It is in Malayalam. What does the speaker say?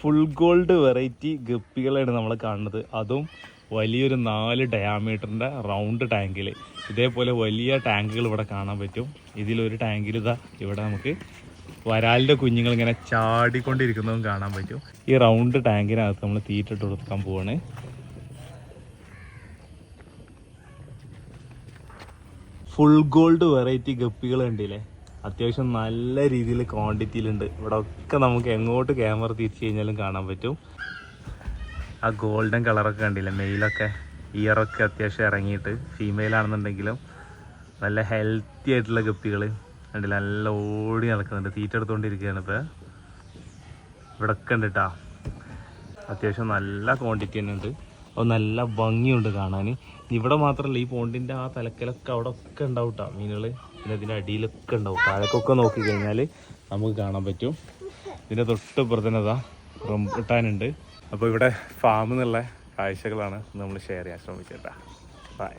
ഫുൾ ഗോൾഡ് വെറൈറ്റി ഗപ്പികളാണ് നമ്മൾ കാണുന്നത്. അതും വലിയൊരു 4 ഡയാമീറ്ററിൻ്റെ റൗണ്ട് ടാങ്കിൽ. ഇതേപോലെ വലിയ ടാങ്കുകൾ ഇവിടെ കാണാൻ പറ്റും. ഇതിലൊരു ടാങ്കിൽ ഇവിടെ നമുക്ക് വരാലിൻ്റെ കുഞ്ഞുങ്ങൾ ഇങ്ങനെ ചാടിക്കൊണ്ടിരിക്കുന്നതും കാണാൻ പറ്റും. ഈ റൗണ്ട് ടാങ്കിനകത്ത് നമ്മൾ തീറ്റിട്ട് കൊടുക്കാൻ പോവാണ്. ഫുൾ ഗോൾഡ് വെറൈറ്റി ഗപ്പികൾ കണ്ടില്ലേ, അത്യാവശ്യം നല്ല രീതിയിൽ ക്വാണ്ടിറ്റിയിലുണ്ട്. ഇവിടെ ഒക്കെ നമുക്ക് എങ്ങോട്ട് ക്യാമറ തിരിച്ചു കഴിഞ്ഞാലും കാണാൻ പറ്റും. ആ ഗോൾഡൻ കളറൊക്കെ കണ്ടില്ലേ, മെയിലൊക്കെ ഇയറൊക്കെ അത്യാവശ്യം ഇറങ്ങിയിട്ട്, ഫീമെയിലാണെന്നുണ്ടെങ്കിലും നല്ല ഹെൽത്തി ആയിട്ടുള്ള ഗപ്പികൾ കണ്ടില്ല, നല്ല ഓടി നടക്കുന്നുണ്ട്, തീറ്റ എടുത്തുകൊണ്ടിരിക്കുകയാണ്. ഇപ്പോൾ ഇവിടെ ഒക്കെ ഉണ്ട് കേട്ടോ, അത്യാവശ്യം നല്ല ക്വാണ്ടിറ്റി തന്നെ ഉണ്ട്. അപ്പോൾ നല്ല ഭംഗിയുണ്ട് കാണാൻ. ഇവിടെ മാത്രമല്ല, ഈ പോണ്ടിൻ്റെ ആ തലക്കലൊക്കെ അവിടെ ഒക്കെ ഉണ്ടാവും കേട്ടോ മീനുകൾ. പിന്നെ ഇതിൻ്റെ അടിയിലൊക്കെ ഉണ്ടാവും. താഴേക്കൊക്കെ നോക്കിക്കഴിഞ്ഞാൽ നമുക്ക് കാണാൻ പറ്റും. ഇതിൻ്റെ തൊട്ട് റംബുട്ടാനുണ്ട്. അപ്പോൾ ഇവിടെ ഫാമിൽ നിന്നുള്ള കാഴ്ചകളാണ് നമ്മൾ ഷെയർ ചെയ്യാൻ ശ്രമിച്ചേട്ടാ. ബൈ.